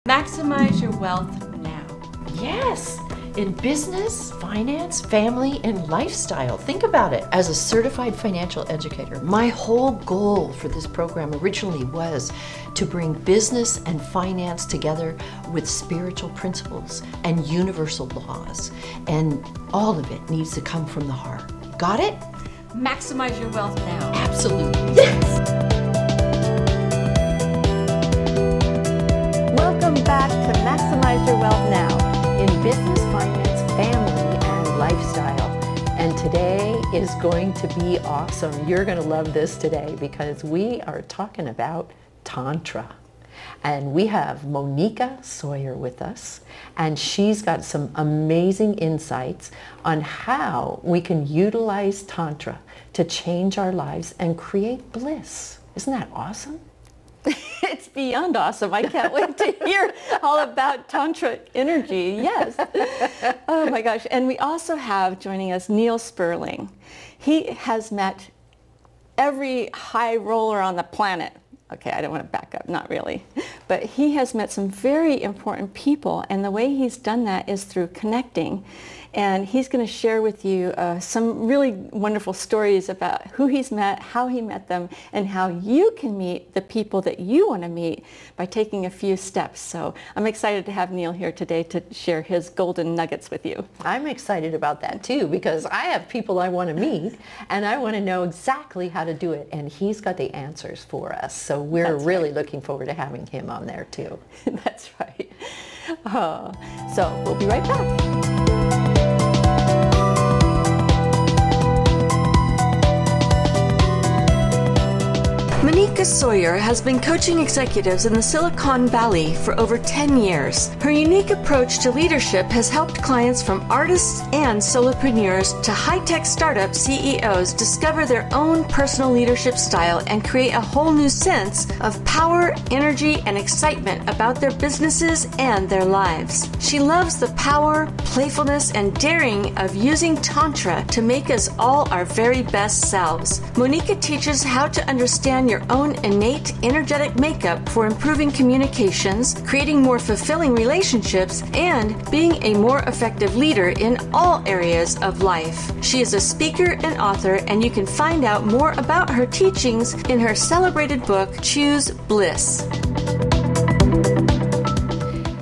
Maximize your wealth now. Yes, in business, finance, family, and lifestyle. Think about it. As a certified financial educator, my whole goal for this program originally was to bring business and finance together with spiritual principles and universal laws. And all of it needs to come from the heart. Got it? Maximize your wealth now. Absolutely. Yes! Welcome back to Maximize Your Wealth Now in business, finance, family, and lifestyle. And today is going to be awesome. You're going to love this today because we are talking about Tantra. And we have Moneeka Sawyers with us, and she's got some amazing insights on how we can utilize Tantra to change our lives and create bliss. Isn't that awesome? It's beyond awesome. I can't wait to hear all about Tantra energy. Yes. Oh my gosh. And we also have joining us Neal Sperling. He has met every high roller on the planet. Okay, I don't want to back up, not really. But he has met some very important people, and the way he's done that is through connecting. And he's going to share with you some really wonderful stories about who he's met, how he met them, and how you can meet the people that you want to meet by taking a few steps. So I'm excited to have Neal here today to share his golden nuggets with you. I'm excited about that too, because I have people I want to meet and I want to know exactly how to do it, and he's got the answers for us. So we're really looking forward to having him on there too. That's right. So we'll be right back. Moneeka Sawyers has been coaching executives in the Silicon Valley for over 10 years. Her unique approach to leadership has helped clients from artists and solopreneurs to high-tech startup CEOs discover their own personal leadership style and create a whole new sense of power, energy, and excitement about their businesses and their lives. She loves the power, playfulness, and daring of using Tantra to make us all our very best selves. Moneeka teaches how to understand your own innate energetic makeup for improving communications, creating more fulfilling relationships, and being a more effective leader in all areas of life. She is a speaker and author, and you can find out more about her teachings in her celebrated book, Choose Bliss.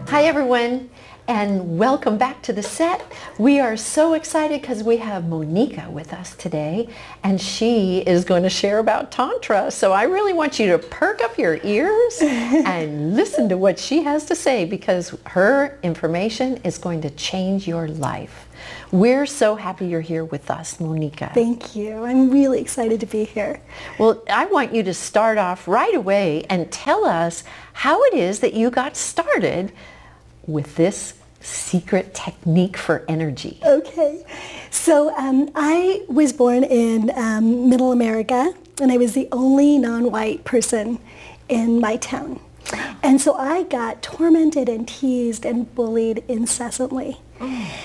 Hi everyone, and welcome back to the set. We are so excited because we have Moneeka with us today, and she is going to share about Tantra. So I really want you to perk up your ears and listen to what she has to say, because her information is going to change your life. We're so happy you're here with us, Moneeka. Thank you. I'm really excited to be here. Well, I want you to start off right away and tell us how it is that you got started with this secret technique for energy. Okay. So I was born in Middle America, and I was the only non-white person in my town. And so I got tormented and teased and bullied incessantly.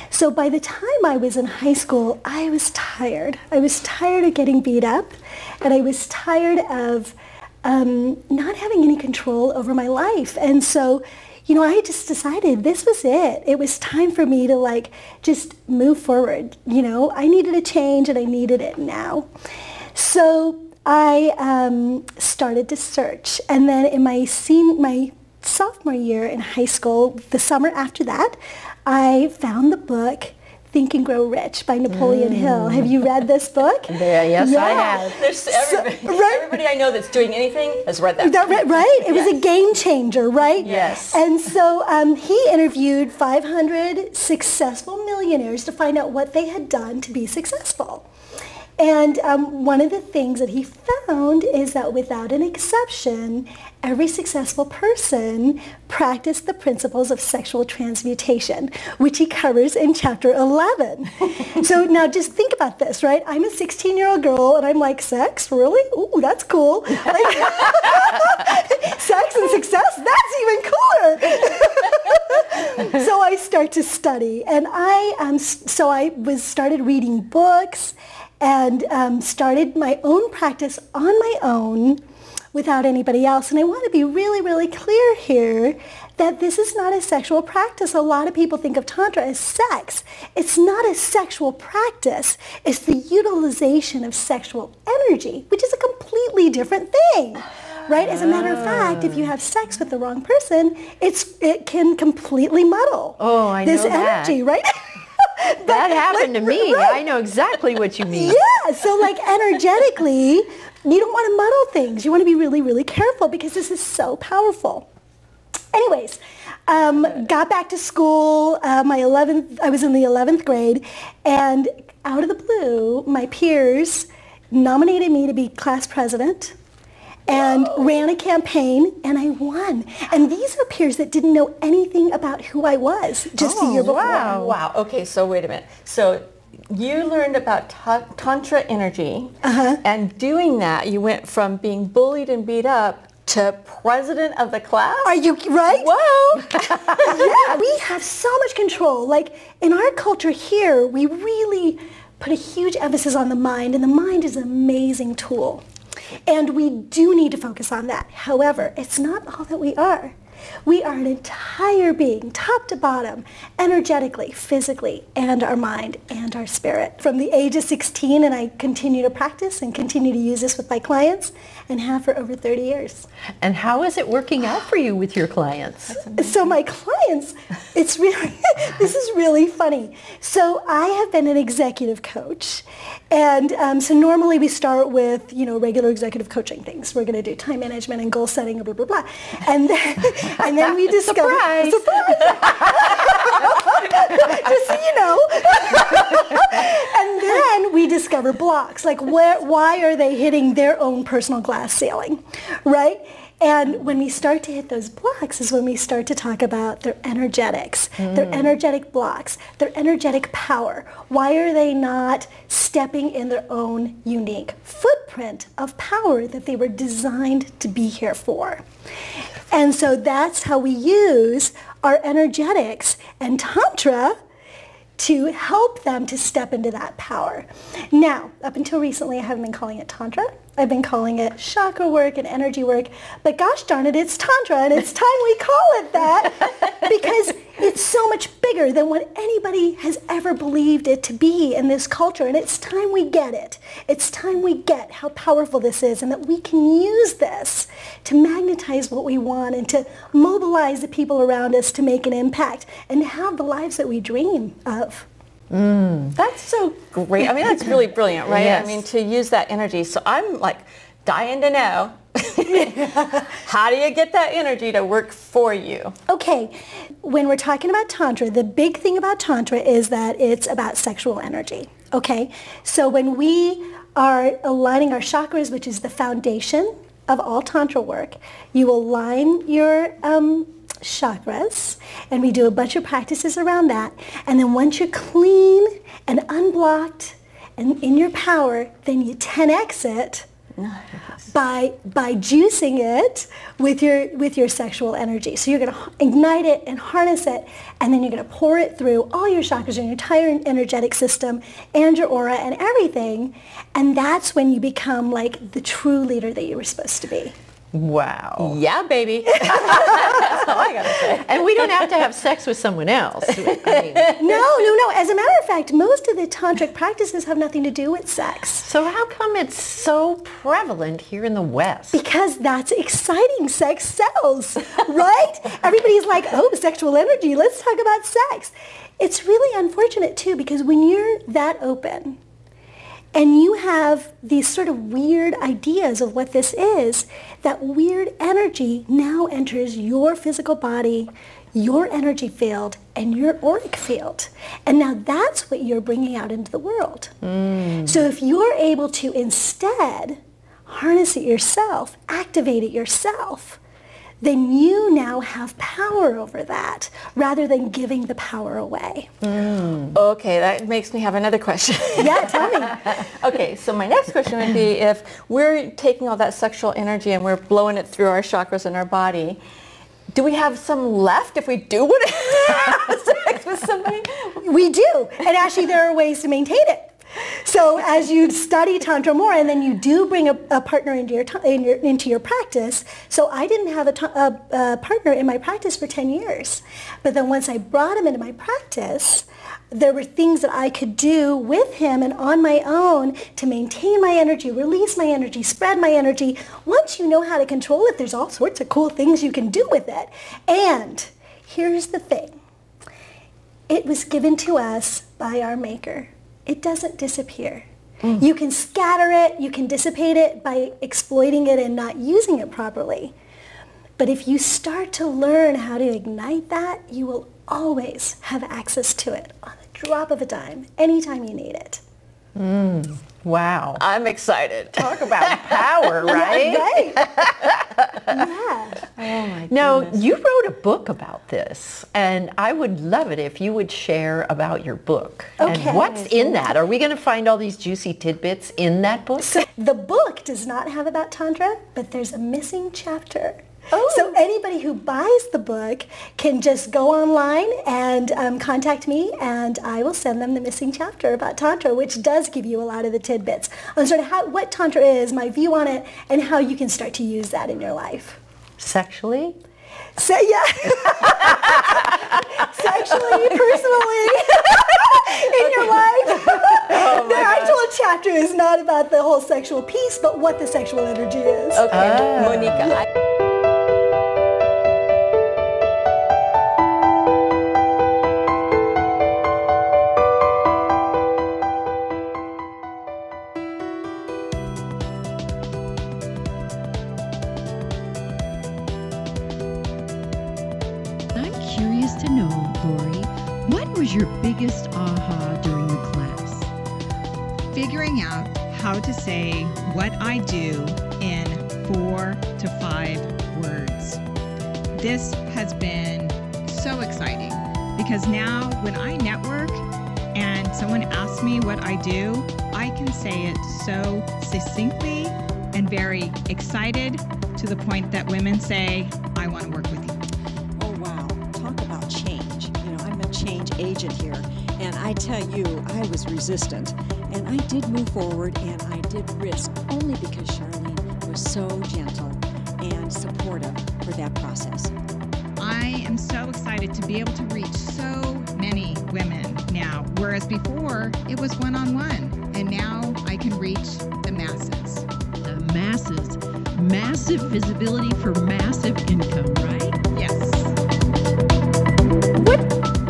So by the time I was in high school, I was tired. I was tired of getting beat up, and I was tired of not having any control over my life. And so, you know, I just decided this was it. It was time for me to just move forward. You know, I needed a change, and I needed it now. So I started to search. And then in my sophomore year in high school, the summer after that, I found the book Think and Grow Rich by Napoleon Hill. Have you read this book? Yes, yeah. I have. There's everybody I know that's doing anything has read that. Right? It was a game changer, right? Yes. And so he interviewed 500 successful millionaires to find out what they had done to be successful. And one of the things that he found is that without an exception, every successful person practiced the principles of sexual transmutation, which he covers in chapter 11. So now just think about this, right? I'm a 16-year-old girl, and I'm like, sex? Really? Ooh, that's cool. Sex and success? That's even cooler. So I start to study, and I started reading books and started my own practice on my own without anybody else. And I want to be really, really clear here that this is not a sexual practice. A lot of people think of Tantra as sex. It's not a sexual practice. It's the utilization of sexual energy, which is a completely different thing. Right? As a matter of fact, if you have sex with the wrong person, it can completely muddle this energy, right? That happened to me. Right. I know exactly what you mean. Yeah, so like energetically, you don't want to muddle things. You want to be really, really careful because this is so powerful. Anyways, got back to school, I was in the 11th grade, and out of the blue, my peers nominated me to be class president and ran a campaign, and I won. And these are peers that didn't know anything about who I was just the year before. Wow. Okay, so wait a minute. So you learned about Tantra energy, and doing that, you went from being bullied and beat up to president of the class? Are you right? Whoa! Yeah, we have so much control. Like in our culture here, we really put a huge emphasis on the mind, and the mind is an amazing tool. And we do need to focus on that. However, it's not all that we are. We are an entire being, top to bottom, energetically, physically, and our mind and our spirit. From the age of 16, and I continue to practice and continue to use this with my clients, and have for over 30 years. And how is it working out for you with your clients? So my clients, it's really, this is really funny. So I have been an executive coach. And so normally we start with, regular executive coaching things. We're going to do time management and goal setting and blah, blah, blah. And then we discover... Surprise! Just so you know. And then we discover blocks. Like why are they hitting their own personal glass ceiling, right? And when we start to hit those blocks is when we start to talk about their energetics, their energetic blocks, their energetic power. Why are they not stepping in their own unique footprint of power that they were designed to be here for? And so that's how we use our energetics and Tantra to help them to step into that power. Now, up until recently, I haven't been calling it Tantra. I've been calling it chakra work and energy work, but gosh darn it, it's Tantra, and it's time we call it that because it's so much bigger than what anybody has ever believed it to be in this culture, and it's time we get it. It's time we get how powerful this is and that we can use this to magnetize what we want and to mobilize the people around us to make an impact and to have the lives that we dream of. That's so great. I mean, that's really brilliant, right? Yes. I mean, to use that energy. So I'm like dying to know, how do you get that energy to work for you? Okay, when we're talking about Tantra, the big thing about Tantra is that it's about sexual energy. Okay, so when we are aligning our chakras, which is the foundation of all Tantra work, you align your chakras, and we do a bunch of practices around that, and then once you're clean and unblocked and in your power, then you 10x it by juicing it with your sexual energy. So you're going to ignite it and harness it, and then you're going to pour it through all your chakras and your entire energetic system and your aura and everything, and that's when you become like the true leader that you were supposed to be. Wow. Yeah, baby. That's all I gotta say. And we don't have to have sex with someone else. I mean, No. As a matter of fact, most of the tantric practices have nothing to do with sex. so how come it's so prevalent here in the West? Because that's exciting. Sex sells, right? Everybody's like, oh, sexual energy. Let's talk about sex. It's really unfortunate, too, because when you're that open and you have these sort of weird ideas of what this is, that weird energy now enters your physical body, your energy field, and your auric field. And now that's what you're bringing out into the world. So if you're able to instead harness it yourself, activate it yourself, then you now have power over that rather than giving the power away. Okay, that makes me have another question. Yeah, tell me. Okay, so my next question would be, if we're taking all that sexual energy and we're blowing it through our chakras in our body, do we have some left if we do want to have sex with somebody? We do. And actually there are ways to maintain it. So as you study Tantra more, and then you do bring a partner into your practice. So I didn't have a partner in my practice for 10 years. But then once I brought him into my practice, there were things that I could do with him and on my own to maintain my energy, release my energy, spread my energy. Once you know how to control it, there's all sorts of cool things you can do with it. And here's the thing. It was given to us by our Maker. It doesn't disappear. You can scatter it, you can dissipate it by exploiting it and not using it properly. But if you start to learn how to ignite that, you will always have access to it on the drop of a dime, anytime you need it. Wow. I'm excited. Talk about power, right? Yeah, right. Yeah. Oh my Now, goodness. you wrote a book about this, and I would love it if you would share about your book. Okay. And what's in that? Are we going to find all these juicy tidbits in that book? So the book does not have about Tantra, but there's a missing chapter. Oh. So anybody who buys the book can just go online and contact me, and I will send them the missing chapter about Tantra, which does give you a lot of the tidbits on sort of what Tantra is, my view on it, and how you can start to use that in your life. Sexually? So yeah, sexually, personally, in your life. The actual chapter is not about the whole sexual piece, but what the sexual energy is. Okay, Moneeka. I'm curious to know, Lori, what was your biggest aha during the class? Figuring out how to say what I do in 4 to 5 words. This has been so exciting because now when I network and someone asks me what I do, I can say it so succinctly and very excited to the point that women say, I want to work with you. Oh, wow. Talk about change. You know, I'm a change agent here. And I tell you, I was resistant. And I did move forward and I did risk only because Shirlene was so gentle and supportive for that process. I am so excited to be able to reach so many women now, whereas before it was one-on-one. And now I can reach the masses. The masses. Massive visibility for massive income, right? Yes. What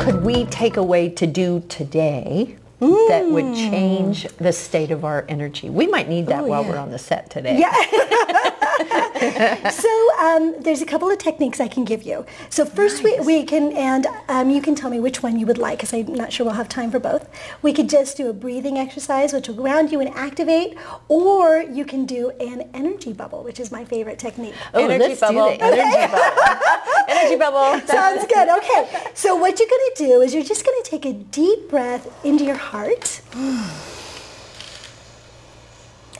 could we take away to do today that would change the state of our energy? We might need that while we're on the set today. Yeah. So there's a couple of techniques I can give you. So first we can, and you can tell me which one you would like, because I'm not sure we'll have time for both. We could just do a breathing exercise, which will ground you and activate, or you can do an energy bubble, which is my favorite technique. Oh, Energy let's bubble. do the energy bubble. Energy bubble. Sounds good. Okay. So what you're going to do is you're just going to take a deep breath into your heart.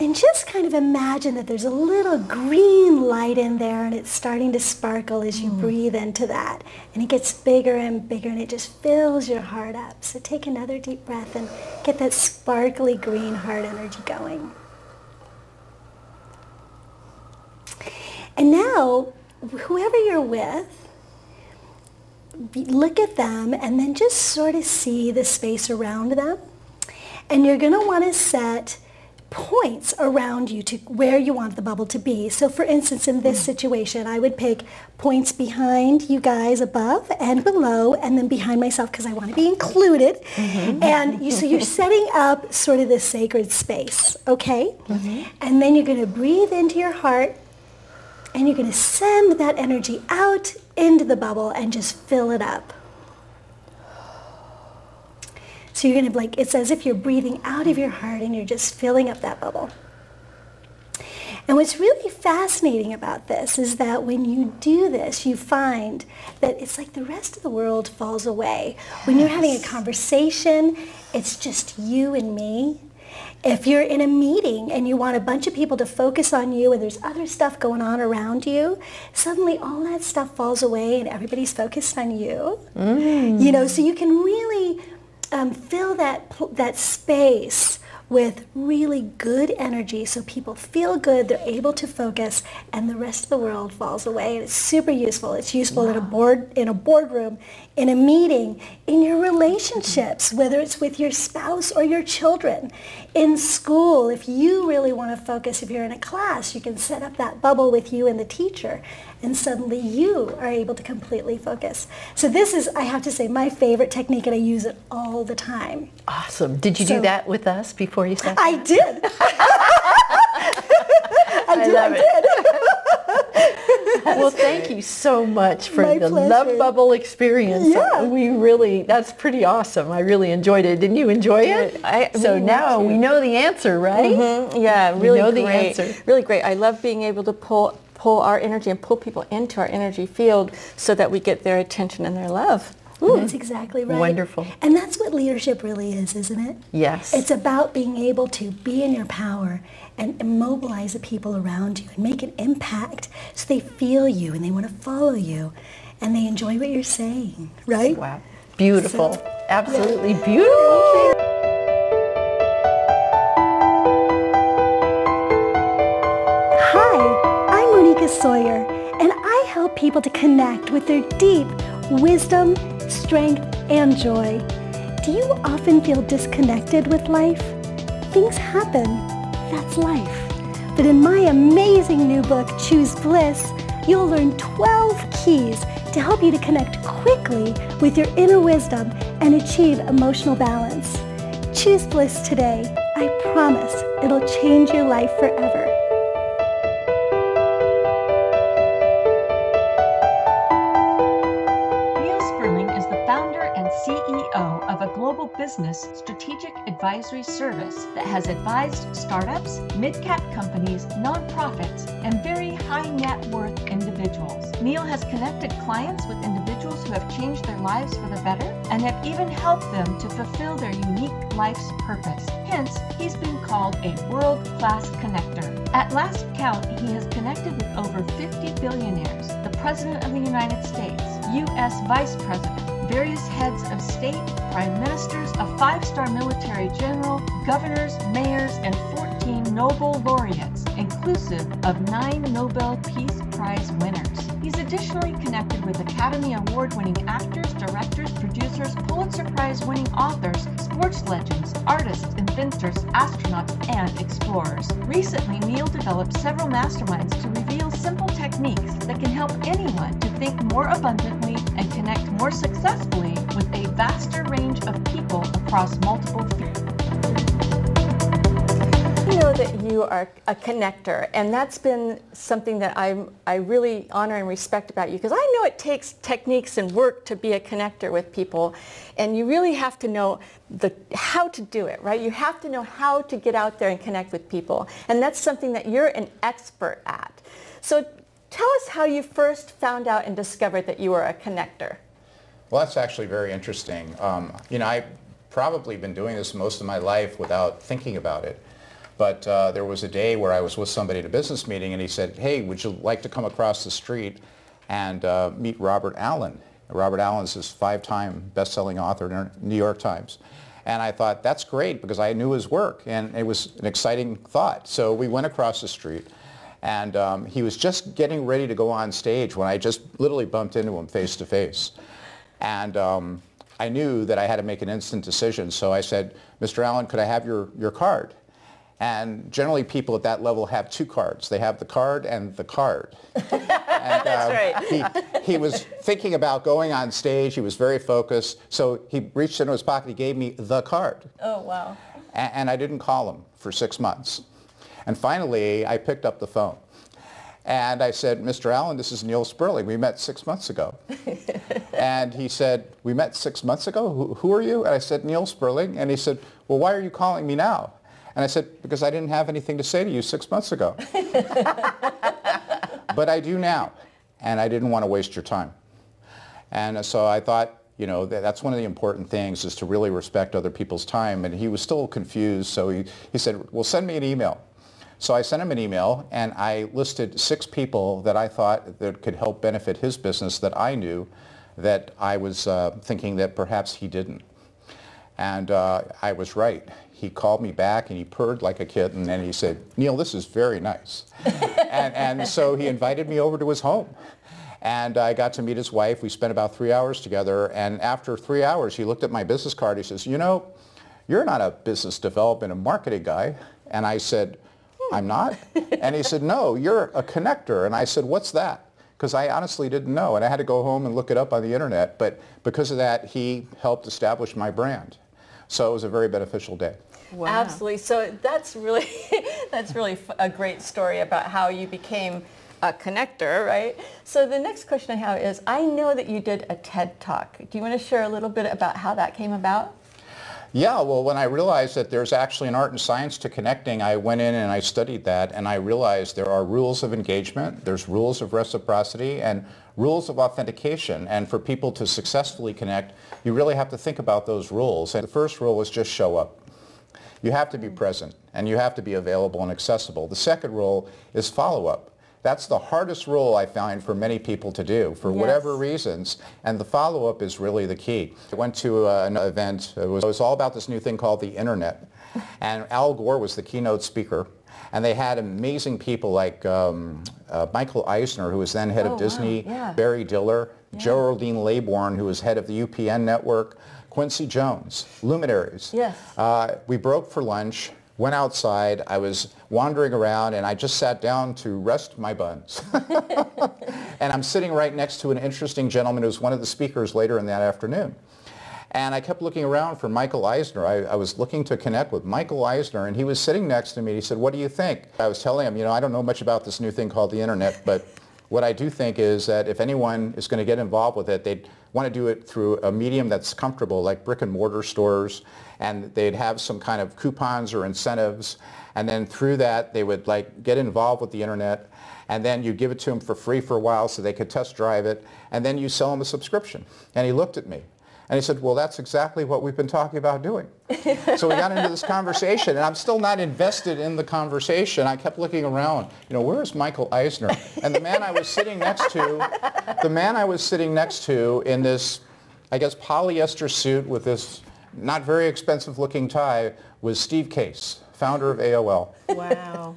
And just kind of imagine that there's a little green light in there and it's starting to sparkle as you breathe into that. And it gets bigger and bigger and it just fills your heart up. So take another deep breath and get that sparkly green heart energy going. And now, whoever you're with, look at them and then just sort of see the space around them. And you're going to want to set points around you to where you want the bubble to be. So for instance, in this situation, I would pick points behind you guys above and below, and then behind myself because I want to be included. And so you're setting up sort of this sacred space, okay? And then you're going to breathe into your heart, and you're going to send that energy out into the bubble and just fill it up. So you're going to, like, it's as if you're breathing out of your heart and you're just filling up that bubble. And what's really fascinating about this is that when you do this, you find that it's like the rest of the world falls away. When you're having a conversation, it's just you and me. If you're in a meeting and you want a bunch of people to focus on you and there's other stuff going on around you, suddenly all that stuff falls away and everybody's focused on you. You know, so you can really fill that space with really good energy so people feel good, they're able to focus, and the rest of the world falls away. And it's super useful. It's useful in a boardroom, in a meeting, in your relationships, whether it's with your spouse or your children. In school, if you really want to focus, if you're in a class, you can set up that bubble with you and the teacher, and suddenly you are able to completely focus. So this is, I have to say, my favorite technique, and I use it all the time. Awesome. Did you do that with us before you sat? I did. I did. Well, thank you so much for My the pleasure. Love Bubble experience. Yeah. That's pretty awesome. I really enjoyed it. Didn't you enjoy it? So now we know the answer, right? Mm-hmm. Yeah, really know great. the answer. Really great. I love being able to pull our energy and pull people into our energy field so that we get their attention and their love. Ooh, that's exactly right. Wonderful. And that's what leadership really is, isn't it? Yes. It's about being able to be in your power and immobilize the people around you and make an impact so they feel you and they want to follow you and they enjoy what you're saying, right? Wow. Beautiful. So, absolutely beautiful. Hi, I'm Moneeka Sawyer, and I help people to connect with their deep wisdom, strength, and joy. Do you often feel disconnected with life? Things happen. That's life. But in my amazing new book, Choose Bliss, you'll learn 12 keys to help you to connect quickly with your inner wisdom and achieve emotional balance. Choose Bliss today. I promise it'll change your life forever. Neal Sperling is the founder and CEO of a global business strategic advisory service that has advised startups, mid-cap companies, nonprofits, and very high net worth individuals. Neal has connected clients with individuals who have changed their lives for the better and have even helped them to fulfill their unique life's purpose. Hence, he's been called a world-class connector. At last count, he has connected with over 50 billionaires, the President of the United States, U.S. Vice President, various heads of state, prime ministers, a 5-star military general, governors, mayors, and 14 Nobel laureates, inclusive of 9 Nobel Peace Prize winners. He's additionally connected with Academy Award-winning actors, directors, producers, Pulitzer Prize-winning authors, sports legends, artists, inventors, astronauts, and explorers. Recently, Neal developed several masterminds to reveal simple techniques that can help anyone to think more abundantly and connect more successfully with a vaster range of people across multiple fields. I know that you are a connector, and that's been something that I really honor and respect about you, because I know it takes techniques and work to be a connector with people, and you really have to know how to do it, right? You have to know how to get out there and connect with people, and that's something that you're an expert at. So tell us how you first found out and discovered that you were a connector. Well, that's actually very interesting. I've probably been doing this most of my life without thinking about it. But there was a day where I was with somebody at a business meeting, and he said, hey, would you like to come across the street and meet Robert Allen? Robert Allen is this 5-time best-selling author in the New York Times. And I thought, that's great, because I knew his work, and it was an exciting thought. So we went across the street, and he was just getting ready to go on stage when I just literally bumped into him face to face. And I knew that I had to make an instant decision, so I said, Mr. Allen, could I have your card? And generally people at that level have 2 cards. They have the card and the card. And, That's right. he was thinking about going on stage. He was very focused. So he reached into his pocket. He gave me the card. Oh, wow. And I didn't call him for 6 months. And finally, I picked up the phone. And I said, Mr. Allen, this is Neal Sperling. We met 6 months ago. And he said, we met 6 months ago? Who are you? And I said, Neal Sperling. And he said, well, why are you calling me now? And I said, because I didn't have anything to say to you 6 months ago. But I do now, and I didn't want to waste your time. And so I thought, that's one of the important things, is to really respect other people's time. And he was still confused, so he said, well, send me an email. So I sent him an email, and I listed 6 people that I thought that could help benefit his business that I knew that I was thinking that perhaps he didn't. And I was right. He called me back and he purred like a kitten and he said, Neal, this is very nice. and so he invited me over to his home. And I got to meet his wife. We spent about 3 hours together. And after 3 hours, he looked at my business card. He says, you know, you're not a business development and marketing guy. And I said, I'm not? And he said, no, you're a connector. And I said, what's that? Because I honestly didn't know. And I had to go home and look it up on the internet. But because of that, he helped establish my brand. So it was a very beneficial day. Wow. Absolutely. So that's really, a great story about how you became a connector, right? So the next question I have is, I know that you did a TED Talk. Do you want to share a little bit about how that came about? Yeah, well, when I realized that there's actually an art and science to connecting, I went in and I studied that, and I realized there are rules of engagement, there's rules of reciprocity, and rules of authentication. And for people to successfully connect, you really have to think about those rules. And the first rule is just show up. You have to be present, and you have to be available and accessible. The second rule is follow up. That's the hardest rule I find for many people to do for whatever reasons, and the follow-up is really the key. I went to an event, it was all about this new thing called the internet, and Al Gore was the keynote speaker, and they had amazing people like Michael Eisner, who was then head of Disney, Barry Diller, Geraldine Laybourne, who was head of the UPN network, Quincy Jones, luminaries. We broke for lunch. Went outside, I was wandering around, and I just sat down to rest my buns. And I'm sitting right next to an interesting gentleman who was one of the speakers later in that afternoon. And I kept looking around for Michael Eisner. I was looking to connect with Michael Eisner, and he was sitting next to me. He said, what do you think? I was telling him, you know, I don't know much about this new thing called the internet, but what I do think is that if anyone is going to get involved with it, they'd want to do it through a medium that's comfortable, like brick and mortar stores, and they'd have some kind of coupons or incentives, and then through that they would like get involved with the internet, and then you give it to them for free for a while so they could test drive it, and then you sell them a subscription. And he looked at me and he said, well, that's exactly what we've been talking about doing. So we got into this conversation, and I'm still not invested in the conversation. I kept looking around, you know, where is Michael Eisner? And the man I was sitting next to, in this, I guess, polyester suit with this not very expensive looking tie, was Steve Case, founder of AOL. Wow.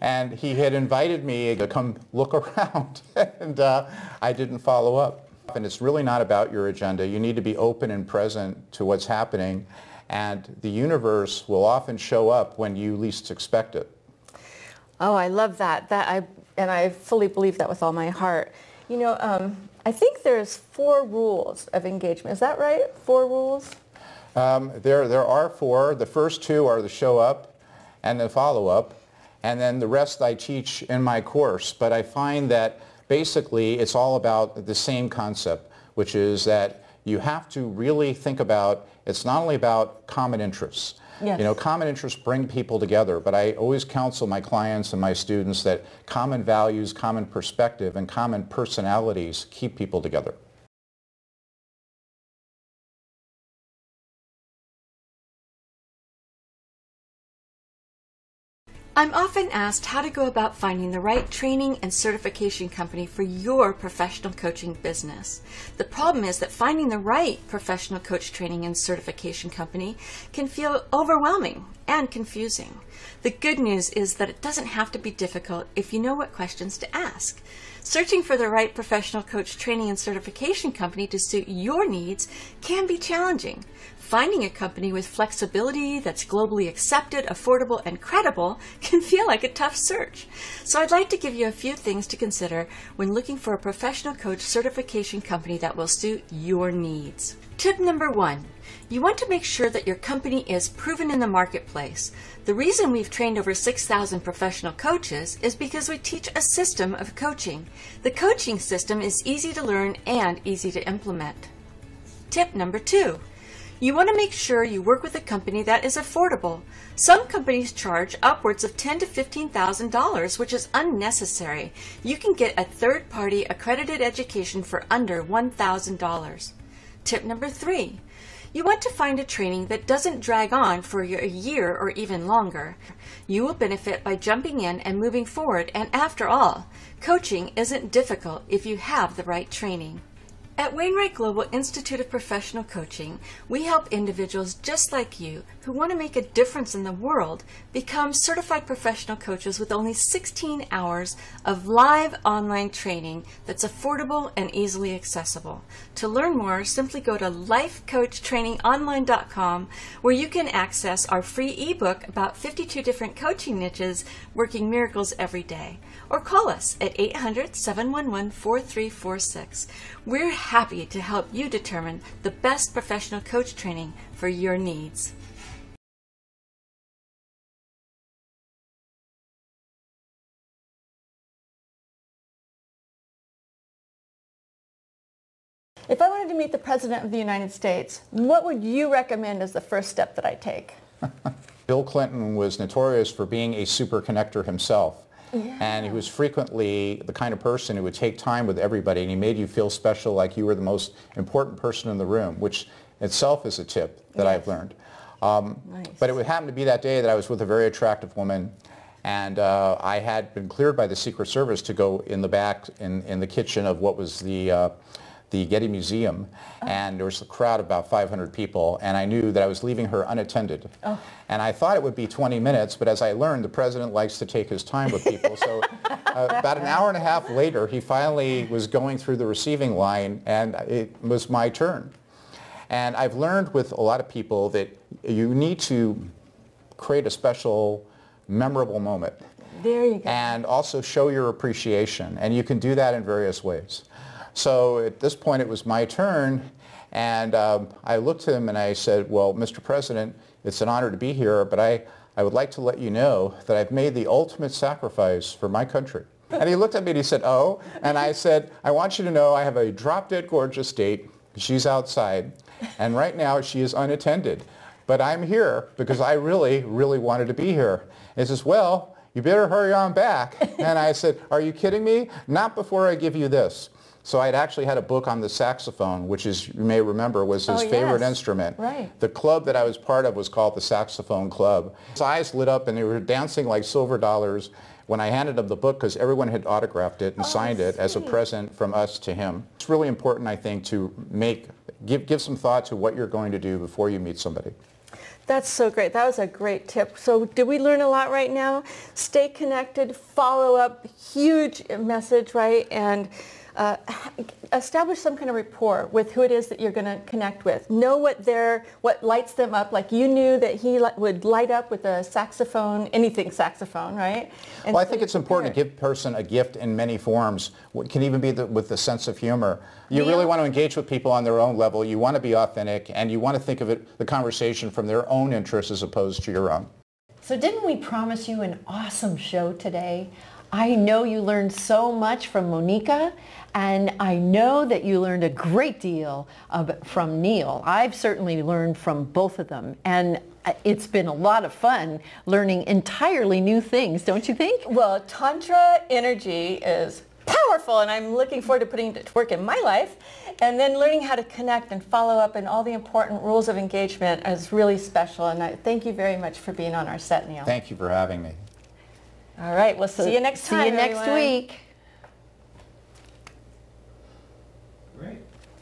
And he had invited me to come look around, and I didn't follow up. And it's really not about your agenda. You need to be open and present to what's happening, and the universe will often show up when you least expect it. Oh, I love that. And I fully believe that with all my heart. You know, I think there's 4 rules of engagement. Is that right? 4 rules? There are 4. The first 2 are the show up and the follow up, and then the rest I teach in my course. But I find that basically it's all about the same concept, which is that you have to really think about, it's not only about common interests. You know, common interests bring people together, but I always counsel my clients and my students that common values, common perspective, and common personalities keep people together. I'm often asked how to go about finding the right training and certification company for your professional coaching business. The problem is that finding the right professional coach training and certification company can feel overwhelming and confusing. The good news is that it doesn't have to be difficult if you know what questions to ask. Searching for the right professional coach training and certification company to suit your needs can be challenging. Finding a company with flexibility that's globally accepted, affordable, and credible can feel like a tough search. So I'd like to give you a few things to consider when looking for a professional coach certification company that will suit your needs. Tip number 1. You want to make sure that your company is proven in the marketplace. The reason we've trained over 6,000 professional coaches is because we teach a system of coaching. The coaching system is easy to learn and easy to implement. Tip number 2. You want to make sure you work with a company that is affordable. Some companies charge upwards of $10,000 to $15,000, which is unnecessary. You can get a third-party accredited education for under $1,000. Tip number 3. You want to find a training that doesn't drag on for a year or even longer. You will benefit by jumping in and moving forward, and after all, coaching isn't difficult if you have the right training. At Wainwright Global Institute of Professional Coaching, we help individuals just like you who want to make a difference in the world become certified professional coaches with only 16 hours of live online training that's affordable and easily accessible. To learn more, simply go to lifecoachtrainingonline.com, where you can access our free ebook about 52 different coaching niches working miracles every day. Or call us at 800-711-4346. We're happy to help you determine the best professional coach training for your needs. If I wanted to meet the President of the United States, what would you recommend as the first step that I take? Bill Clinton was notorious for being a super connector himself. Yeah. And he was frequently the kind of person who would take time with everybody, and he made you feel special, like you were the most important person in the room, which itself is a tip that I've learned. Nice. But it would happen to be that day that I was with a very attractive woman, and I had been cleared by the Secret Service to go in the back in the kitchen of what was the Getty Museum, and there was a crowd of about 500 people, and I knew that I was leaving her unattended. And I thought it would be 20 minutes, but as I learned, the president likes to take his time with people. So about an hour and a half later, he finally was going through the receiving line, and it was my turn. And I've learned with a lot of people that you need to create a special, memorable moment. There you go. And also show your appreciation, and you can do that in various ways. So at this point, it was my turn, and I looked at him and I said, well, Mr. President, it's an honor to be here, but I would like to let you know that I've made the ultimate sacrifice for my country. And he looked at me and he said, oh, and I said, I want you to know I have a drop-dead gorgeous date. She's outside, and right now she is unattended. But I'm here because I really, really wanted to be here. And he says, well, you better hurry on back. And I said, are you kidding me? Not before I give you this. So I'd actually had a book on the saxophone, which, as you may remember, was his favorite instrument. Right. The club that I was part of was called the Saxophone Club. His eyes lit up and they were dancing like silver dollars when I handed him the book, because everyone had autographed it and signed it as a present from us to him. It's really important, I think, to give some thought to what you're going to do before you meet somebody. That's so great. That was a great tip. So did we learn a lot right now? Stay connected, follow up, huge message, right? And establish some kind of rapport with who it is that you're going to connect with. Know what lights them up, like you knew that he would light up with a saxophone, anything saxophone, right? And well, I think it's important to give a person a gift in many forms. It can even be with the sense of humor. You really want to engage with people on their own level. You want to be authentic, and you want to think of the conversation from their own interests as opposed to your own. So didn't we promise you an awesome show today? I know you learned so much from Moneeka, and I know that you learned a great deal from Neal. I've certainly learned from both of them, and it's been a lot of fun learning entirely new things, don't you think? Well, Tantra energy is powerful, and I'm looking forward to putting it to work in my life. And then learning how to connect and follow up and all the important rules of engagement is really special, and I thank you very much for being on our set, Neal. Thank you for having me. All right, we'll see you next time, See you next week.